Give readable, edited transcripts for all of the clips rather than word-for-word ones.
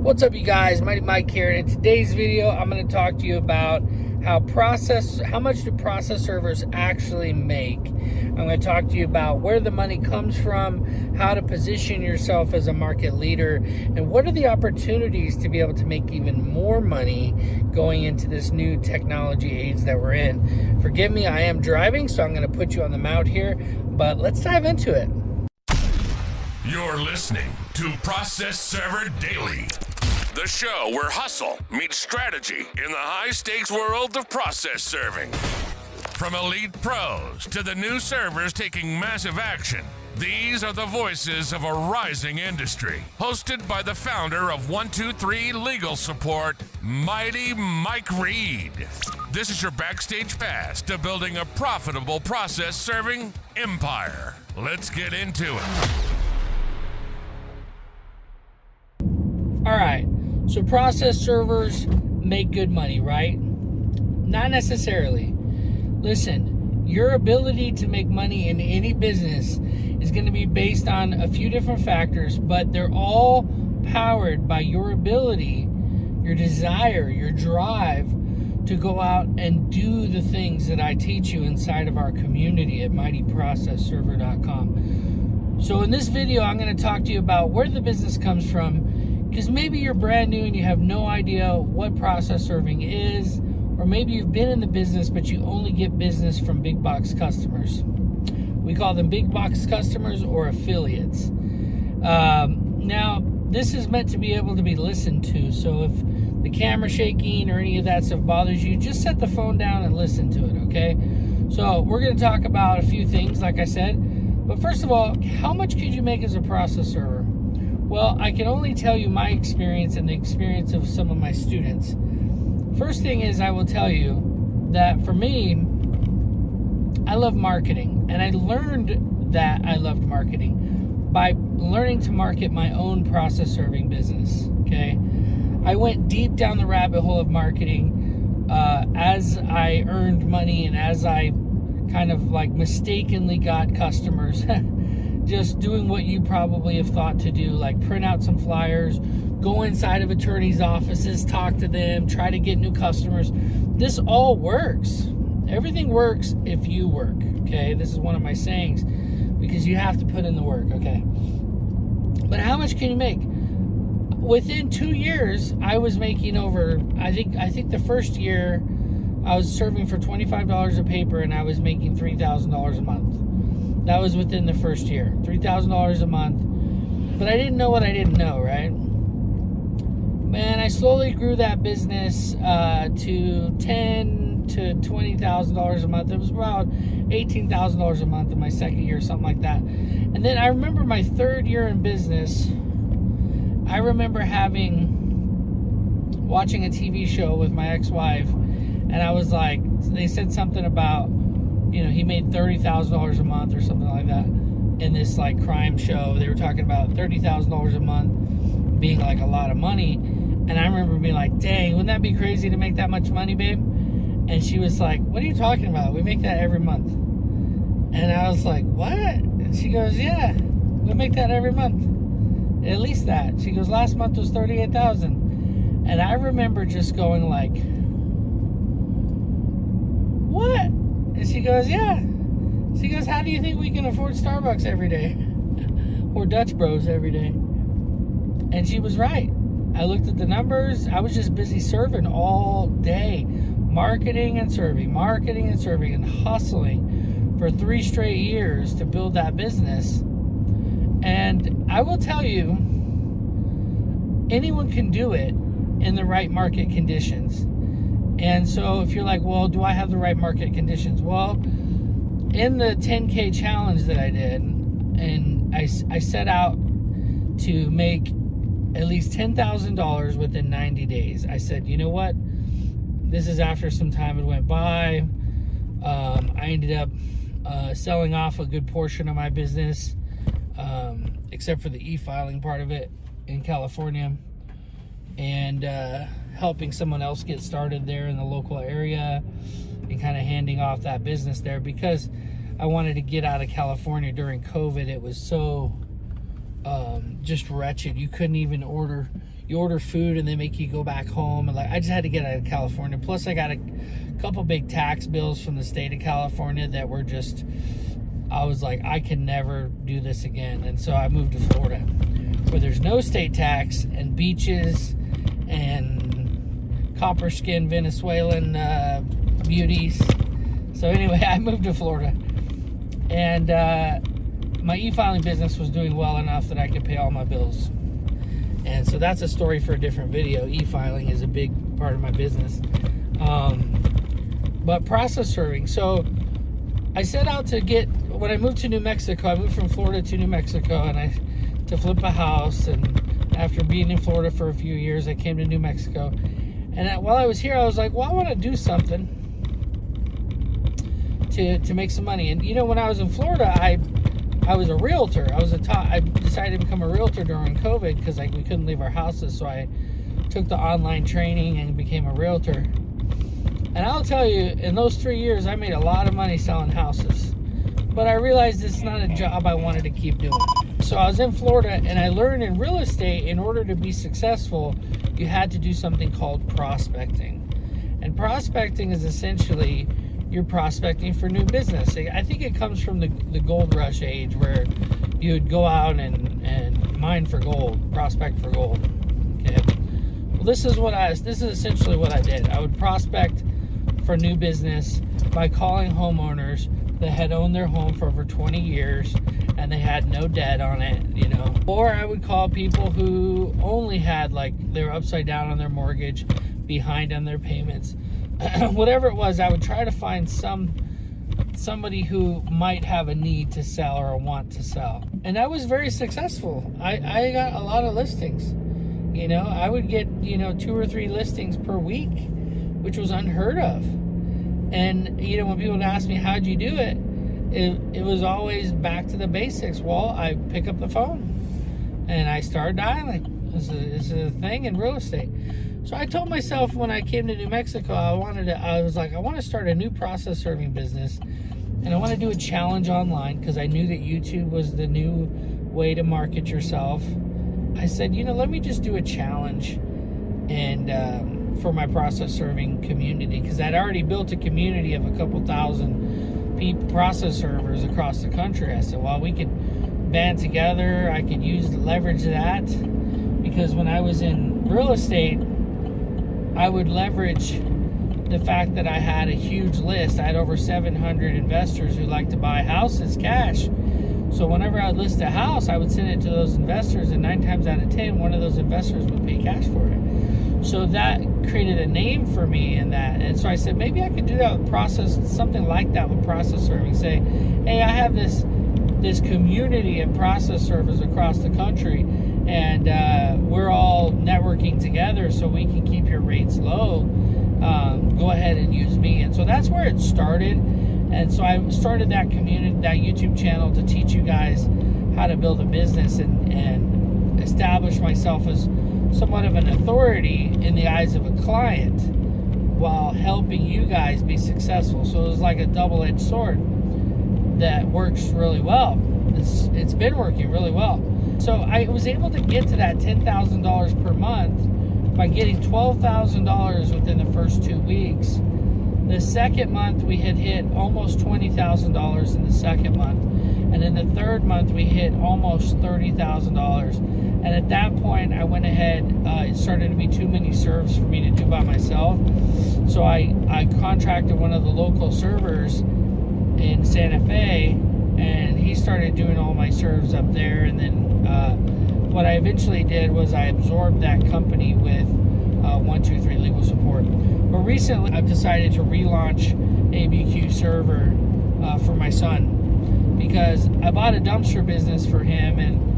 What's up, you guys? Mighty Mike here, and in today's video I'm going to talk to you about how much do process servers actually make. I'm going to talk to you about where the money comes from, how to position yourself as a market leader, and what are the opportunities to be able to make even more money going into this new technology age that we're in. Forgive me, I am driving, so I'm going to put you on the mount here, but let's dive into it. You're listening to Process Server Daily, the show where hustle meets strategy in the high-stakes world of process serving. From elite pros to the new servers taking massive action, these are the voices of a rising industry. Hosted by the founder of 123 Legal Support, Mighty Mike Reed. This is your backstage pass to building a profitable process serving empire. Let's get into it. All right, so process servers make good money, right? Not necessarily. Listen, your ability to make money in any business is going to be based on a few different factors, but they're all powered by your ability, your desire, your drive to go out and do the things that I teach you inside of our community at mightyprocessserver.com. So in this video, I'm going to talk to you about where the business comes from, because maybe you're brand new and you have no idea what process serving is, or maybe you've been in the business but you only get business from big box customers. We call them big box customers or affiliates. Now, this is meant to be able to be listened to, so if the camera shaking or any of that stuff bothers you, just set the phone down and listen to it, okay? So we're going to talk about a few things, like I said. But first of all, how much could you make as a process server? Well, I can only tell you my experience and the experience of some of my students. First thing is, I will tell you that for me, I love marketing. And I learned that I loved marketing by learning to market my own process serving business, okay? I went deep down the rabbit hole of marketing as I earned money and as I kind of like mistakenly got customers. Just doing what you probably have thought to do, like print out some flyers, go inside of attorneys' offices, talk to them, try to get new customers. This all works. Everything works if you work, okay? This is one of my sayings, because you have to put in the work, okay? But how much can you make? Within 2 years, I was making over, I think the first year, I was serving for $25 a paper, and I was making $3,000 a month. That was within the first year, $3,000 a month. But I didn't know what I didn't know, right? Man, I slowly grew that business to $10,000 to $20,000 a month. It was about $18,000 a month in my second year, something like that. And then I remember my third year in business, I remember watching a TV show with my ex-wife, and I was like, they said something about, you know, he made $30,000 a month or something like that in this like crime show. They were talking about $30,000 a month being like a lot of money. And I remember being like, dang, wouldn't that be crazy to make that much money, babe? And she was like, what are you talking about? We make that every month. And I was like, what? And she goes, yeah, we make that every month. At least that. She goes, last month was $38,000. And I remember just going like, what? And she goes, yeah. She goes, how do you think we can afford Starbucks every day? Or Dutch Bros every day? And she was right. I looked at the numbers. I was just busy serving all day. Marketing and serving, and hustling for 3 straight years to build that business. And I will tell you, anyone can do it in the right market conditions. And so if you're like, well, do I have the right market conditions? Well, in the 10K challenge that I did, and I set out to make at least $10,000 within 90 days. I said, you know what? This is after some time had went by. I ended up selling off a good portion of my business, except for the e-filing part of it in California, and helping someone else get started there in the local area and kind of handing off that business there, because I wanted to get out of California during COVID. It was so just wretched. You couldn't even order you order food and they make you go back home. And like, I just had to get out of California. Plus I got a couple big tax bills from the state of California that were just, I was like, I can never do this again. And so I moved to Florida, where there's no state tax and beaches and copper skin Venezuelan beauties. So anyway, I moved to Florida, and my e-filing business was doing well enough that I could pay all my bills. And so that's a story for a different video. E-filing is a big part of my business. But process serving. So I set out to get, when I moved to New Mexico, I moved from Florida to New Mexico and to flip a house. And after being in Florida for a few years, I came to New Mexico. And while I was here, I was like, well, I want to do something to make some money. And you know, when I was in Florida, I was a realtor. I decided to become a realtor during COVID because we couldn't leave our houses. So I took the online training and became a realtor. And I'll tell you, in those 3 years, I made a lot of money selling houses. But I realized it's not a job I wanted to keep doing. So I was in Florida, and I learned in real estate, in order to be successful, you had to do something called prospecting. And prospecting is essentially, you're prospecting for new business. I think it comes from the gold rush age, where you would go out and mine for gold, prospect for gold. Okay. Well, this is essentially what I did. I would prospect for new business by calling homeowners that had owned their home for over 20 years and they had no debt on it, you know. Or I would call people who only had, like, they were upside down on their mortgage, behind on their payments. Whatever it was, I would try to find somebody who might have a need to sell or a want to sell. And I was very successful. I got a lot of listings. You know, I would get, 2 or 3 listings per week, which was unheard of. And, when people would ask me, how'd you do it? It was always back to the basics. Well, I pick up the phone and I start dialing. This is a thing in real estate. So I told myself when I came to New Mexico, I want to start a new process serving business, and I want to do a challenge online because I knew that YouTube was the new way to market yourself. I said, let me just do a challenge and for my process serving community, because I'd already built a community of a couple thousand process servers across the country. I said, well, we could band together. I could leverage that, because when I was in real estate, I would leverage the fact that I had a huge list. I had over 700 investors who like to buy houses cash. So whenever I would list a house, I would send it to those investors, and 9 times out of 10, one of those investors would pay cash for it. So that created a name for me in that. And so I said, maybe I could do that with something like that with process serving. Say, hey, I have this community of process servers across the country, and we're all networking together so we can keep your rates low. Go ahead and use me. And so that's where it started. And so I started that community, that YouTube channel, to teach you guys how to build a business and establish myself as somewhat of an authority in the eyes of a client while helping you guys be successful. So it was like a double-edged sword that works really well. It's been working really well. So I was able to get to that $10,000 per month by getting $12,000 within the first 2 weeks. The second month, we had hit almost $20,000 in the second month. And in the third month, we hit almost $30,000. And at that point, I went ahead, it started to be too many serves for me to do by myself. So I contracted one of the local servers in Santa Fe, and he started doing all my serves up there. And then what I eventually did was I absorbed that company with 123 Legal Support. But recently, I've decided to relaunch ABQ Server for my son, because I bought a dumpster business for him, and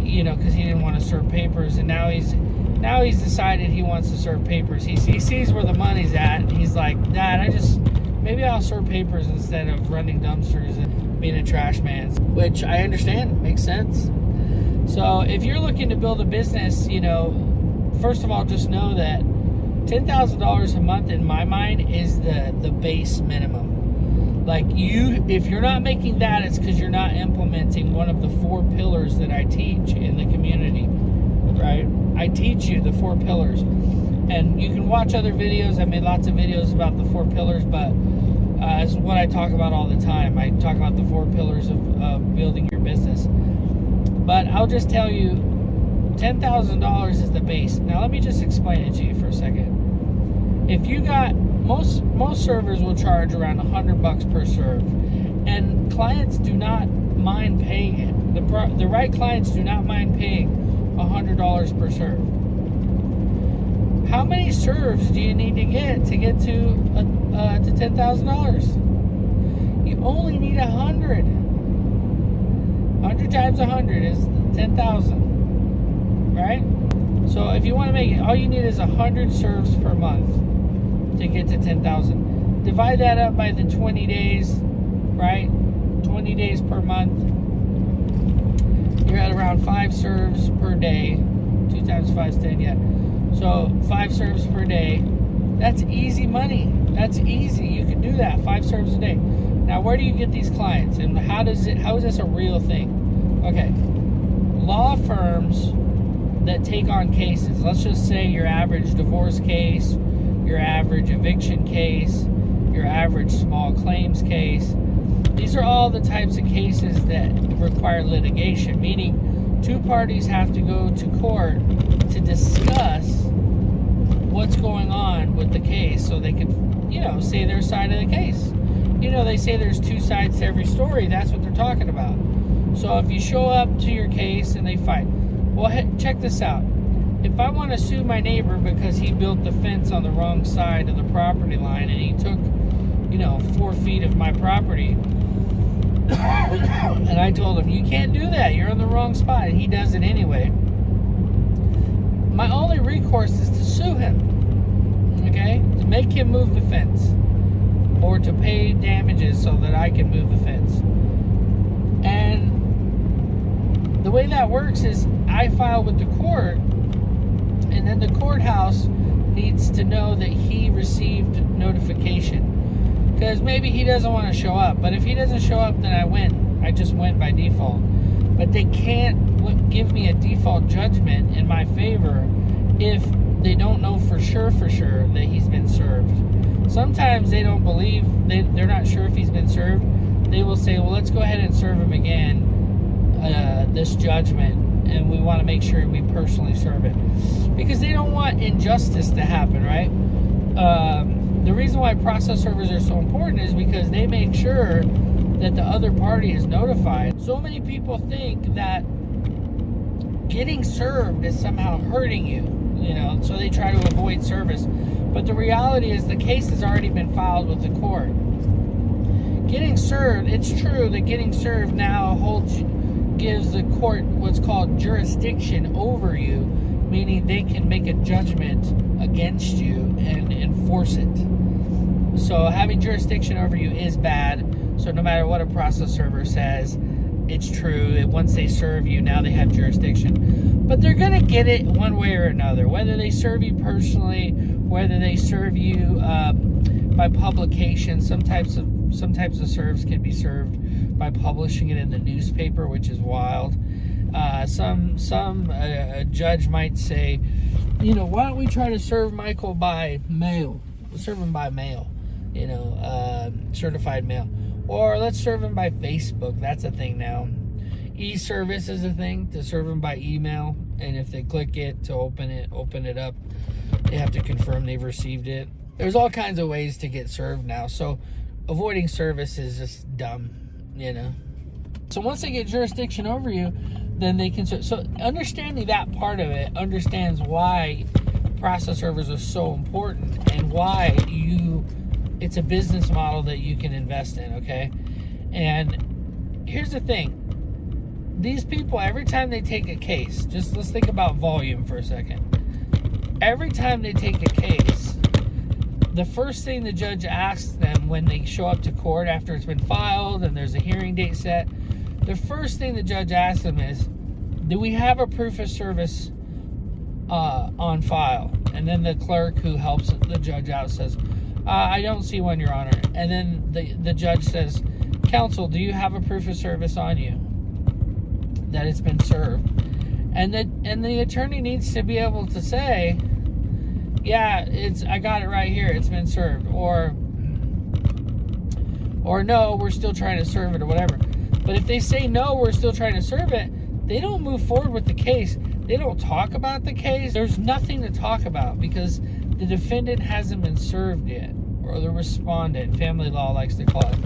because he didn't want to serve papers, and now he's decided he wants to serve papers. He sees where the money's at, and he's like, Dad, maybe I'll serve papers instead of running dumpsters and being a trash man, which I understand, makes sense. So if you're looking to build a business, first of all, just know that $10,000 a month in my mind is the base minimum. Like, if you're not making that, it's because you're not implementing one of the 4 pillars that I teach in the community, right? I teach you the 4 pillars. And you can watch other videos. I made lots of videos about the 4 pillars, but it's what I talk about all the time. I talk about the 4 pillars of building your business. But I'll just tell you, $10,000 is the base. Now let me just explain it to you for a second. If you got, most servers will charge around $100 per serve, and clients do not mind paying it. The right clients do not mind paying $100 per serve. How many serves do you need to get to $10,000? You only need 100. 100 times 100 is 10,000, right? So if you want to make it, all you need is 100 serves per month to get to 10,000. Divide that up by the 20 days, right? 20 days per month. You're at around 5 serves per day. 2 times 5 is 10, yeah. So 5 serves per day. That's easy money. That's easy. You can do that. 5 serves a day. Now, where do you get these clients, and how is this a real thing? Okay, law firms that take on cases. Let's just say your average divorce case, your average eviction case, your average small claims case. These are all the types of cases that require litigation, meaning 2 parties have to go to court to discuss what's going on with the case so they can, say their side of the case. They say there's 2 sides to every story. That's what they're talking about. So if you show up to your case and they fight, well, check this out. If I want to sue my neighbor because he built the fence on the wrong side of the property line and he took, 4 feet of my property, and I told him, you can't do that, you're in the wrong spot, and he does it anyway, my only recourse is to sue him, okay? To make him move the fence, or to pay damages so that I can move the fence. And the way that works is I file with the court, and then the courthouse needs to know that he received notification. Because maybe he doesn't want to show up. But if he doesn't show up, then I win. I just win by default. But they can't give me a default judgment in my favor if they don't know for sure that he's been served. Sometimes they don't believe, they're not sure if he's been served. They will say, well, let's go ahead and serve him again, this judgment, and we want to make sure we personally serve it. Because they don't want injustice to happen, right? The reason why process servers are so important is because they make sure that the other party is notified. So many people think that getting served is somehow hurting you, so they try to avoid service. But the reality is the case has already been filed with the court. Getting served, it's true that getting served now gives the court what's called jurisdiction over you, meaning they can make a judgment against you and enforce it. So having jurisdiction over you is bad. So no matter what a process server says, it's true. Once they serve you, now they have jurisdiction. But they're going to get it one way or another. Whether they serve you personally, whether they serve you by publication. Some types of serves can be served by publishing it in the newspaper, which is wild. A judge might say, why don't we try to serve Michael by mail? Let's serve him by mail, certified mail. Or let's serve him by Facebook. That's a thing now. E-service is a thing, to serve them by email. And if they click it to open it up, they have to confirm they've received it. There's all kinds of ways to get served now. So avoiding service is just dumb, So once they get jurisdiction over you, then they can serve. So understanding that part of it understands why process servers are so important and why it's a business model that you can invest in, okay? And here's the thing. These people, every time they take a case, just let's think about volume for a second. Every time they take a case, the first thing the judge asks them when they show up to court after it's been filed and there's a hearing date set, the first thing the judge asks them is, do we have a proof of service on file? And then the clerk who helps the judge out says, I don't see one, Your Honor. And then the judge says, counsel, do you have a proof of service on you that it's been served? And the attorney needs to be able to say, yeah, I got it right here, it's been served, or no, we're still trying to serve it, or whatever. But if they say no, we're still trying to serve it, they don't move forward with the case. They don't talk about the case. There's nothing to talk about because the defendant hasn't been served yet, or the respondent. Family law likes to call it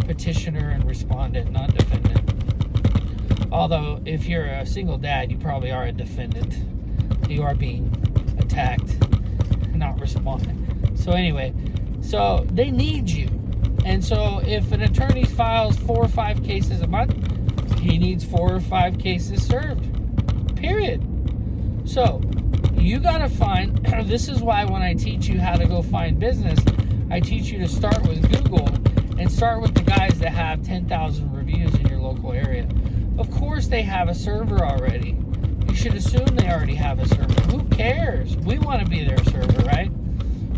petitioner and respondent, not defendant. Although, if you're a single dad, you probably are a defendant. You are being attacked, not responding. So anyway, so they need you. And so if an attorney files 4 or 5 cases a month, he needs 4 or 5 cases served. Period. So you got to find, this is why when I teach you how to go find business, I teach you to start with Google and start with the guys that have 10,000 reviews in your local area. Of course they have a server already. You should assume they already have a server. Who cares? We want to be their server, right?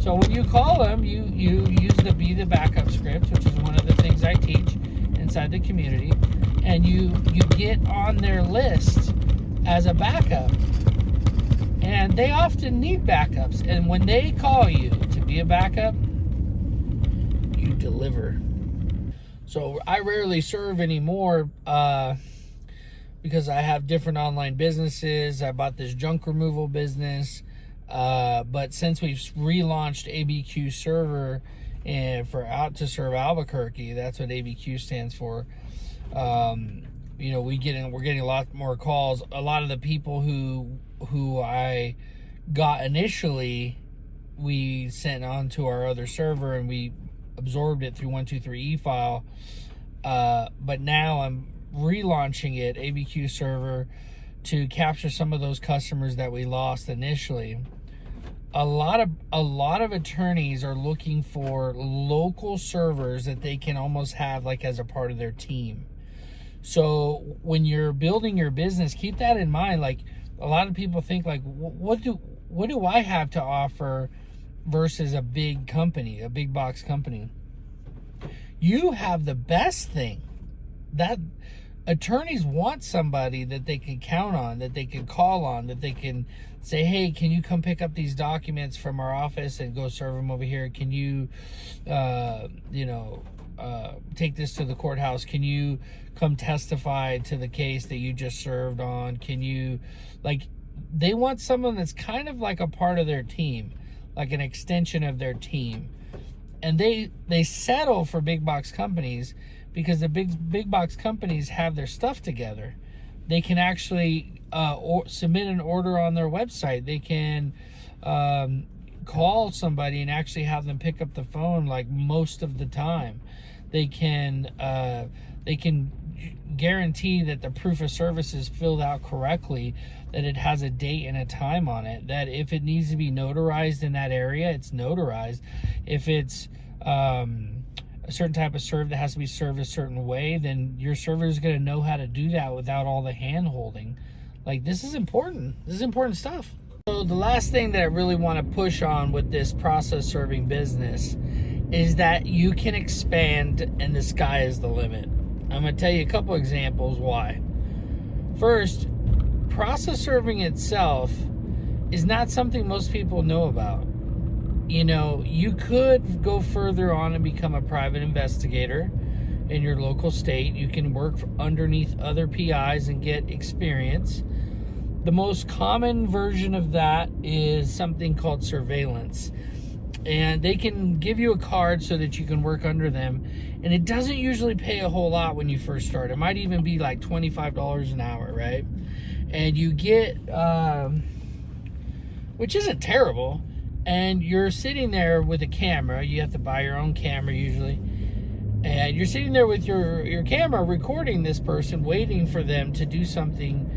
So when you call them, you use the Be the Backup script, which is one of the things I teach inside the community, and you get on their list as a backup. And they often need backups. And when they call you to be a backup, you deliver. So I rarely serve anymore because I have different online businesses. I bought this junk removal business. But since we've relaunched ABQ server and for out to serve Albuquerque, that's what ABQ stands for. We're getting a lot more calls. A lot of the people who I got initially, we sent on to our other server and we absorbed it through 123 eFile. But now I'm relaunching it, ABQ server, to capture some of those customers that we lost initially. A lot of attorneys are looking for local servers that they can almost have like as a part of their team. So when you're building your business, keep that in mind. Like a lot of people think like, what do I have to offer versus a big company, a big box company? You have the best thing. That attorneys want somebody that they can count on, that they can call on, that they can say, hey, can you come pick up these documents from our office and go serve them over here? Can you, take this to the courthouse? Can you come testify to the case that you just served on? Can you, they want someone that's kind of like a part of their team, like an extension of their team. And they settle for big box companies because the big box companies have their stuff together. They can actually submit an order on their website. They can call somebody and actually have them pick up the phone like most of the time. They can guarantee that the proof of service is filled out correctly, that it has a date and a time on it, that if it needs to be notarized in that area, it's notarized. If it's a certain type of serve that has to be served a certain way, then your server is going to know how to do that without all the hand holding. Like, this is important. This is important stuff. So the last thing that I really want to push on with this process serving business is that you can expand and the sky is the limit. I'm going to tell you a couple examples why. First, process serving itself is not something most people know about. You could go further on and become a private investigator in your local state. You can work underneath other PIs and get experience. The most common version of that is something called surveillance. And they can give you a card so that you can work under them. And it doesn't usually pay a whole lot when you first start. It might even be like $25 an hour, right? And you get, which isn't terrible. And you're sitting there with a camera. You have to buy your own camera usually. And you're sitting there with your camera recording this person, waiting for them to do something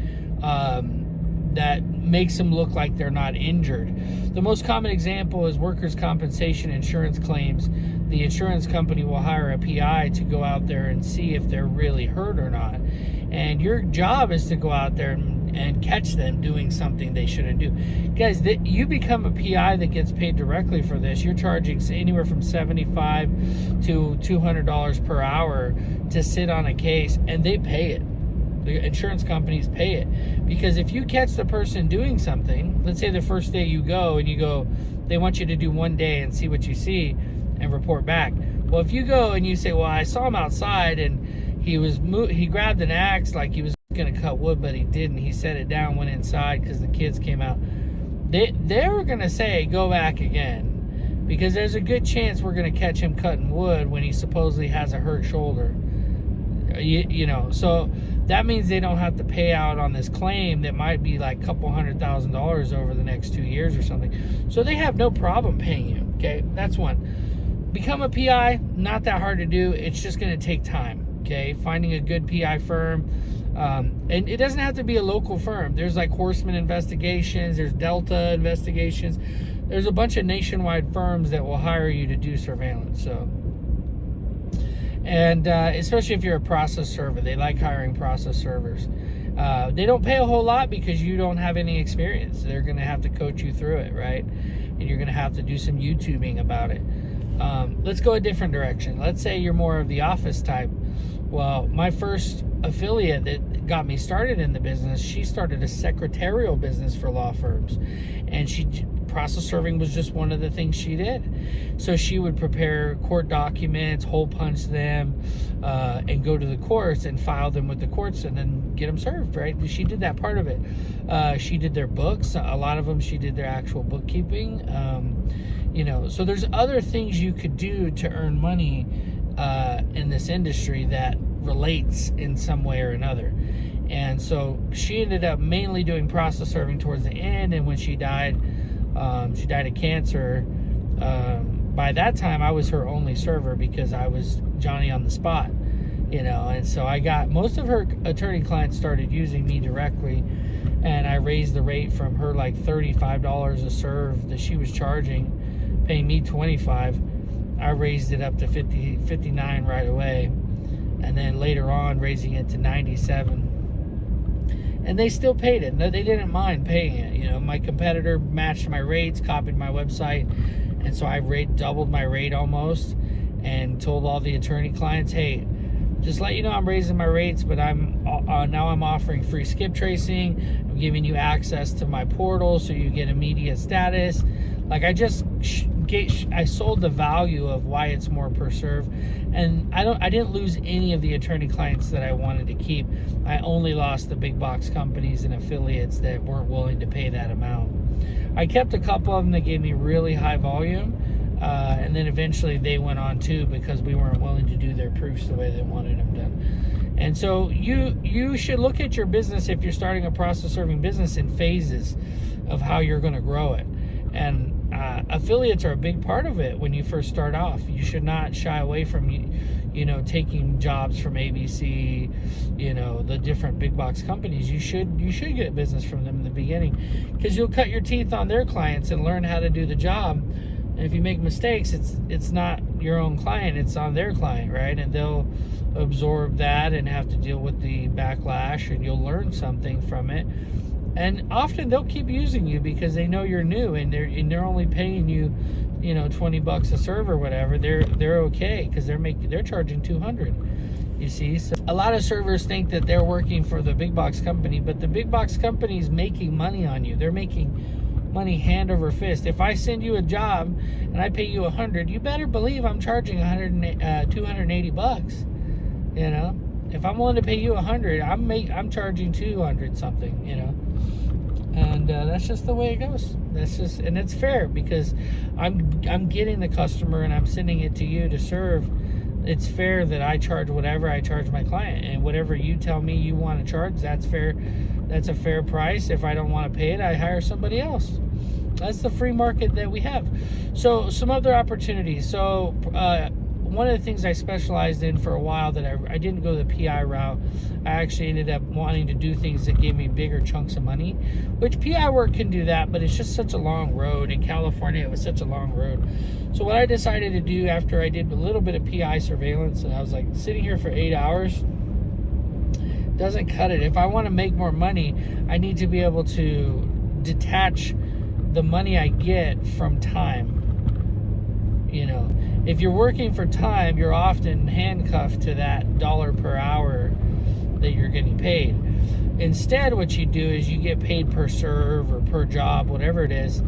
that makes them look like they're not injured. The most common example is workers' compensation insurance claims. The insurance company will hire a PI to go out there and see if they're really hurt or not. And your job is to go out there and catch them doing something they shouldn't do. Guys, you become a PI that gets paid directly for this. You're charging anywhere from $75 to $200 per hour to sit on a case, and they pay it. The insurance companies pay it. Because if you catch the person doing something, let's say the first day you go and you go, they want you to do 1 day and see what you see and report back. Well, if you go and you say, well, I saw him outside and he grabbed an axe like he was going to cut wood, but he didn't. He set it down, went inside because the kids came out. They're going to say, go back again, because there's a good chance we're going to catch him cutting wood when he supposedly has a hurt shoulder. You know, so that means they don't have to pay out on this claim that might be like a couple $100,000 over the next 2 years or something. So they have no problem paying you. Okay, that's one. Become a PI, not that hard to do. It's just going to take time. Okay, finding a good PI firm. And it doesn't have to be a local firm. There's like Horseman Investigations, there's Delta Investigations. There's a bunch of nationwide firms that will hire you to do surveillance. So, and especially if you're a process server, they like hiring process servers. They don't pay a whole lot because you don't have any experience. They're going to have to coach you through it, right? And you're going to have to do some YouTubing about it. Let's go a different direction. Let's say you're more of the office type. Well, my first affiliate that got me started in the business, she started a secretarial business for law firms, and process serving was just one of the things she did. So she would prepare court documents, hole punch them, and go to the courts and file them with the courts and then get them served, right? She did that part of it. She did their books. A lot of them, she did their actual bookkeeping. You know, so there's other things you could do to earn money in this industry that relates in some way or another. And so she ended up mainly doing process serving towards the end, and when she died of cancer. By that time I was her only server because I was Johnny on the spot, you know, and so I got most of her attorney clients started using me directly, and I raised the rate from her like $35 a serve that she was charging, paying me $25. I raised it up to $59 right away, and then later on raising it to $97. And they still paid it. No, they didn't mind paying it. You know, my competitor matched my rates, copied my website, and so I doubled my rate almost, and told all the attorney clients, hey, just let you know I'm raising my rates, but now I'm offering free skip tracing. I'm giving you access to my portal so you get immediate status. Like I sold the value of why it's more per serve, and I didn't lose any of the attorney clients that I wanted to keep. I only lost the big box companies and affiliates that weren't willing to pay that amount. I kept a couple of them that gave me really high volume, and then eventually they went on too because we weren't willing to do their proofs the way they wanted them done. And so you should look at your business, if you're starting a process serving business, in phases of how you're going to grow it. And affiliates are a big part of it when you first start off. You should not shy away from, you know, taking jobs from ABC, you know, the different big box companies. You should get business from them in the beginning, because you'll cut your teeth on their clients and learn how to do the job. And if you make mistakes, it's not your own client, it's on their client, right? And they'll absorb that and have to deal with the backlash, and you'll learn something from it. And often they'll keep using you because they know you're new, and they're only paying you, you know, $20 a serve or whatever. They're okay because they're charging $200. You see, so a lot of servers think that they're working for the big box company, but the big box company is making money on you. They're making money hand over fist. If I send you a job and I pay you $100, you better believe I'm charging $280. You know, if I'm willing to pay you $100, I'm charging $200 something. You know. And that's just the way it goes. And it's fair because I'm getting the customer and I'm sending it to you to serve. It's fair that I charge whatever I charge my client, and whatever you tell me you want to charge, that's fair. That's a fair price. If I don't want to pay it, I hire somebody else. That's the free market that we have. So some other opportunities. So one of the things I specialized in for a while that I didn't go the PI route. I actually ended up wanting to do things that gave me bigger chunks of money, which PI work can do that, but it's just such a long road. In California, it was such a long road. So what I decided to do after I did a little bit of PI surveillance, and I was like, sitting here for 8 hours doesn't cut it. If I want to make more money, I need to be able to detach the money I get from time. You know, if you're working for time, you're often handcuffed to that dollar per hour that you're getting paid. Instead, what you do is you get paid per serve or per job, whatever it is,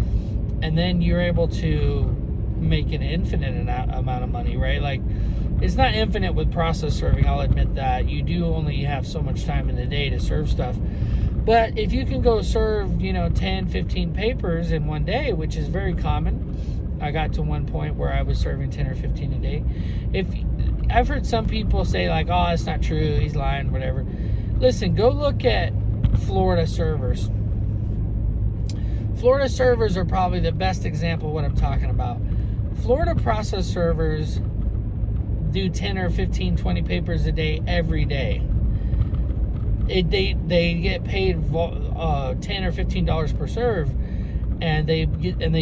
and then you're able to make an infinite amount of money, right? Like, it's not infinite with process serving, I'll admit that. You do only have so much time in the day to serve stuff. But if you can go serve, 10, 15 papers in one day, which is very common. I got to one point where I was serving 10 or 15 a day. I've heard some people say like, oh, it's not true, he's lying, whatever. Listen, go look at Florida servers. Florida servers are probably the best example of what I'm talking about. Florida process servers do 10 or 15, 20 papers a day every day. They get paid $10 or $15 per serve, and they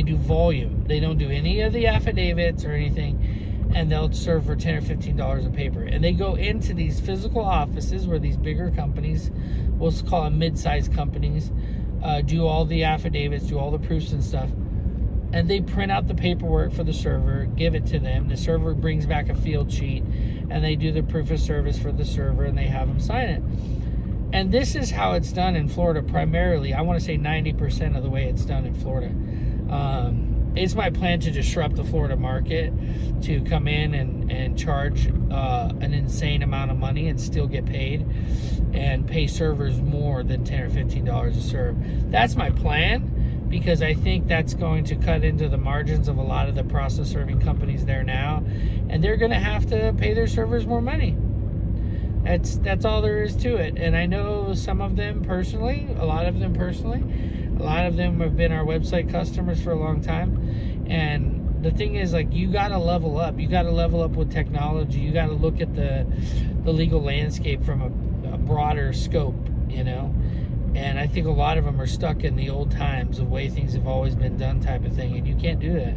do volume. They don't do any of the affidavits or anything, and they'll serve for $10 or $15 a paper. And they go into these physical offices where these bigger companies, we'll call them mid-sized companies, do all the affidavits, do all the proofs and stuff. And they print out the paperwork for the server, give it to them. The server brings back a field sheet, and they do the proof of service for the server, and they have them sign it. And this is how it's done in Florida primarily. I want to say 90% of the way it's done in Florida. It's my plan to disrupt the Florida market, to come in and charge an insane amount of money and still get paid, and pay servers more than $10 or $15 a serve. That's my plan, because I think that's going to cut into the margins of a lot of the process serving companies there now, and they're going to have to pay their servers more money. That's all there is to it. And I know some of them personally, a lot of them have been our website customers for a long time. And the thing is, like, you got to level up. You got to level up with technology. You got to look at the legal landscape from a broader scope, And I think a lot of them are stuck in the old times, the way things have always been done type of thing. And you can't do that.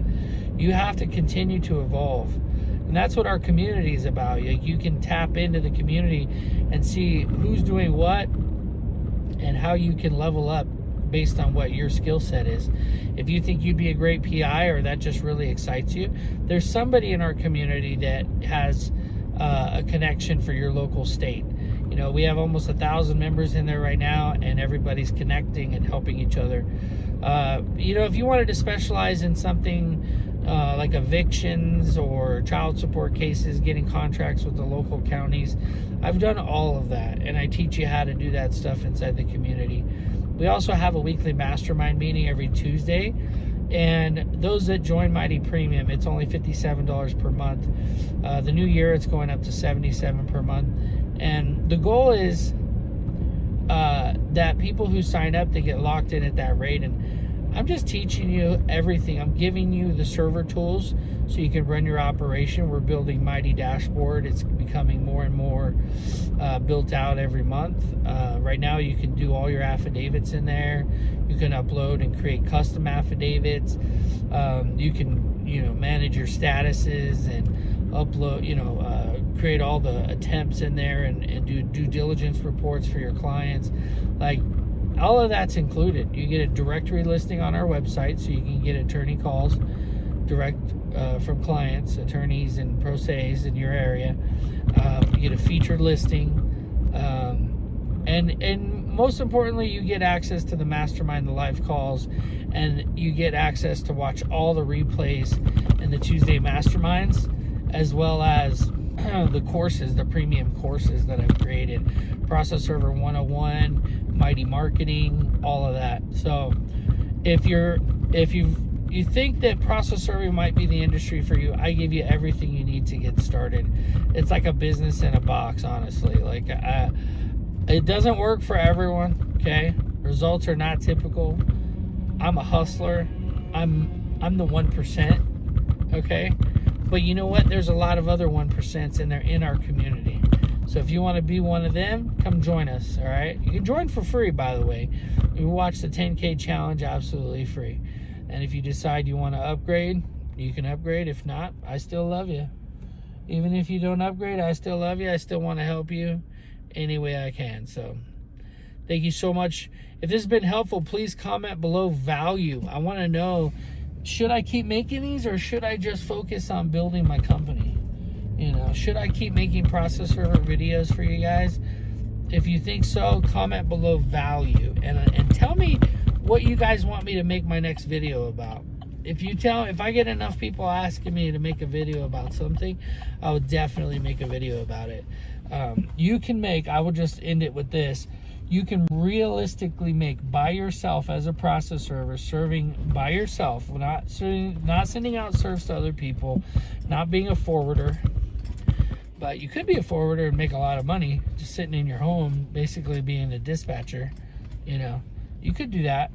You have to continue to evolve. And that's what our community is about. You can tap into the community and see who's doing what and how you can level up based on what your skill set is. If you think you'd be a great PI, or that just really excites you, there's somebody in our community that has a connection for your local state. We have almost 1,000 members in there right now, and everybody's connecting and helping each other. If you wanted to specialize in something like evictions or child support cases, getting contracts with the local counties, I've done all of that, and I teach you how to do that stuff inside the community. We also have a weekly mastermind meeting every Tuesday, and those that join Mighty Premium, it's only $57 per month. The new year, it's going up to $77 per month, and the goal is that people who sign up, they get locked in at that rate. And I'm just teaching you everything. I'm giving you the server tools so you can run your operation. We're building Mighty Dashboard. It's becoming more and more built out every month. Right now, you can do all your affidavits in there. You can upload and create custom affidavits. You can, manage your statuses and upload, create all the attempts in there and do due diligence reports for your clients. Like, all of that's included. You get a directory listing on our website, so you can get attorney calls direct from clients, attorneys and pro se's in your area. You get a featured listing, and most importantly, you get access to the mastermind, the live calls, and you get access to watch all the replays and the Tuesday masterminds, as well as the courses, the premium courses that I've created. Process Server 101, Mighty Marketing, all of that. So if you think that process serving might be the industry for you, I give you everything you need to get started. It's like a business in a box, honestly. Like, it doesn't work for everyone, okay? Results are not typical. I'm a hustler. I'm the 1%, okay? But you know what? There's a lot of other 1%s in our community. So if you want to be one of them, come join us, all right? You can join for free, by the way. You watch the 10K challenge absolutely free. And if you decide you want to upgrade, you can upgrade. If not, I still love you. Even if you don't upgrade, I still love you. I still want to help you any way I can. So thank you so much. If this has been helpful, please comment below value. I want to know, should I keep making these, or should I just focus on building my company? Should I keep making process server videos for you guys? If you think so, comment below value and tell me what you guys want me to make my next video about. If I get enough people asking me to make a video about something, I would definitely make a video about it. I will just end it with this. You can realistically make by yourself as a process server, serving by yourself, not sending out serves to other people, not being a forwarder. But you could be a forwarder and make a lot of money just sitting in your home, basically being a dispatcher. You could do that.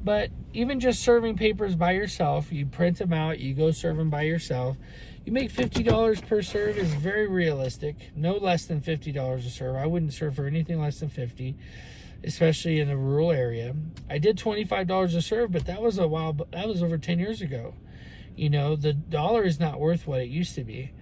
But even just serving papers by yourself, you print them out, you go serve them by yourself. You make $50 per serve is very realistic. No less than $50 a serve. I wouldn't serve for anything less than $50, especially in a rural area. I did $25 a serve, but that was that was over 10 years ago. The dollar is not worth what it used to be.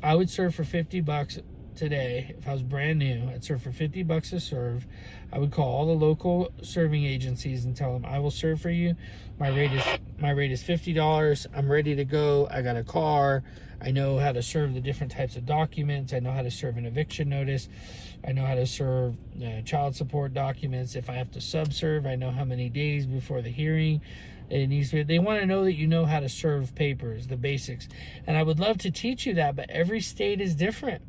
I would serve for $50 today. If I was brand new, I'd serve for $50 a serve. I would call all the local serving agencies and tell them, I will serve for you. My rate is $50. I'm ready to go. I got a car. I know how to serve the different types of documents. I know how to serve an eviction notice. I know how to serve child support documents. If I have to sub-serve, I know how many days before the hearing it needs to be. They want to know that you know how to serve papers, the basics. And I would love to teach you that, but every state is different.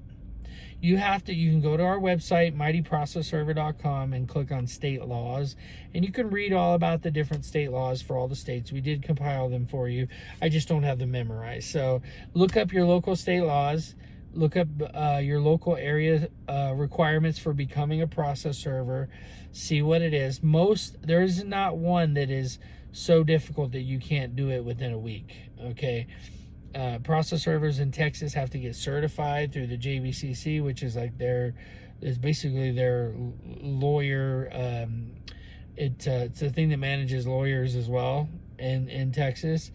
You can go to our website, mightyprocessserver.com, and click on state laws, and you can read all about the different state laws for all the states. We did compile them for you. I just don't have them memorized. So look up your local state laws, look up your local area requirements for becoming a process server, see what it is. There is not one that is so difficult that you can't do it within a week, okay? Process servers in Texas have to get certified through the JVCC, which is like basically their lawyer. It's the thing that manages lawyers as well in Texas,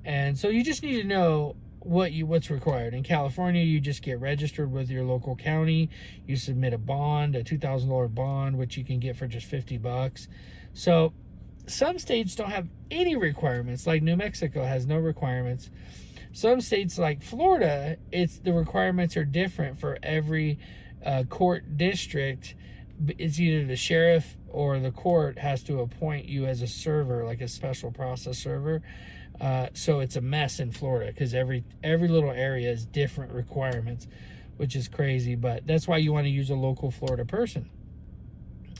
and so you just need to know what's required. In California, you just get registered with your local county. You submit a bond, a $2,000 bond, which you can get for just $50. So some states don't have any requirements, like New Mexico has no requirements. Some states like Florida, the requirements are different for every court district. It's either the sheriff or the court has to appoint you as a server, like a special process server. So it's a mess in Florida because every little area has different requirements, which is crazy. But that's why you want to use a local Florida person.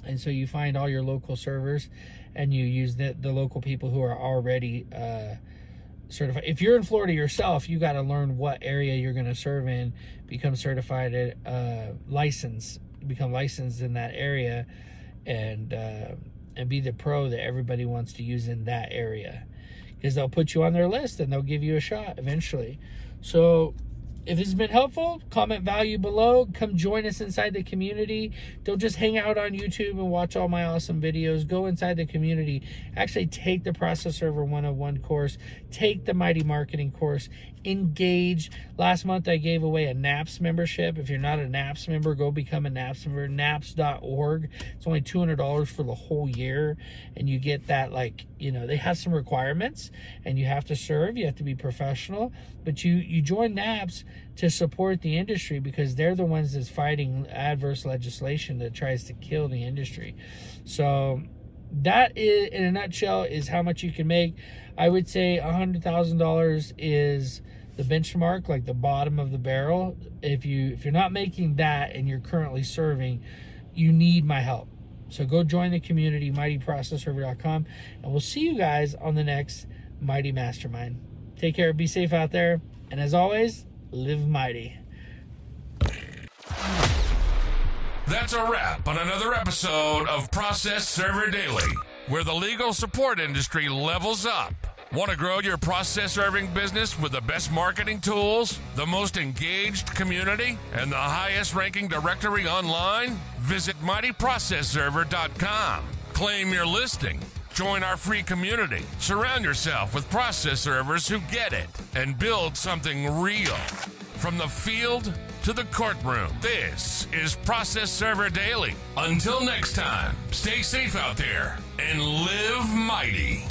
And so you find all your local servers and you use the local people who are already certified. If you're in Florida yourself, you got to learn what area you're going to serve in, become certified at become licensed in that area, and be the pro that everybody wants to use in that area, because they'll put you on their list and they'll give you a shot eventually. So if this has been helpful, comment value below. Come join us inside the community. Don't just hang out on YouTube and watch all my awesome videos. Go inside the community. Actually take the Process Server 101 course. Take the Mighty Marketing course. Engage. Last month I gave away a NAPS membership. If you're not a NAPS member, go become a NAPS member. NAPS.org. It's only $200 for the whole year. And you get that, they have some requirements and you have to serve. You have to be professional. But you join NAPS to support the industry, because they're the ones that's fighting adverse legislation that tries to kill the industry. So that is, in a nutshell, is how much you can make. I would say $100,000 is the benchmark, like the bottom of the barrel. If you're not making that and you're currently serving, you need my help. So go join the community, mightyprocessserver.com, and we'll see you guys on the next Mighty Mastermind. Take care, be safe out there, and as always, live mighty. That's a wrap on another episode of Process Server Daily, where the legal support industry levels up. Want to grow your process serving business with the best marketing tools, the most engaged community, and the highest ranking directory online? Visit mightyprocessserver.com. Claim your listing. Join our free community. Surround yourself with process servers who get it and build something real. From the field to the courtroom, this is Process Server Daily. Until next time, stay safe out there and live mighty.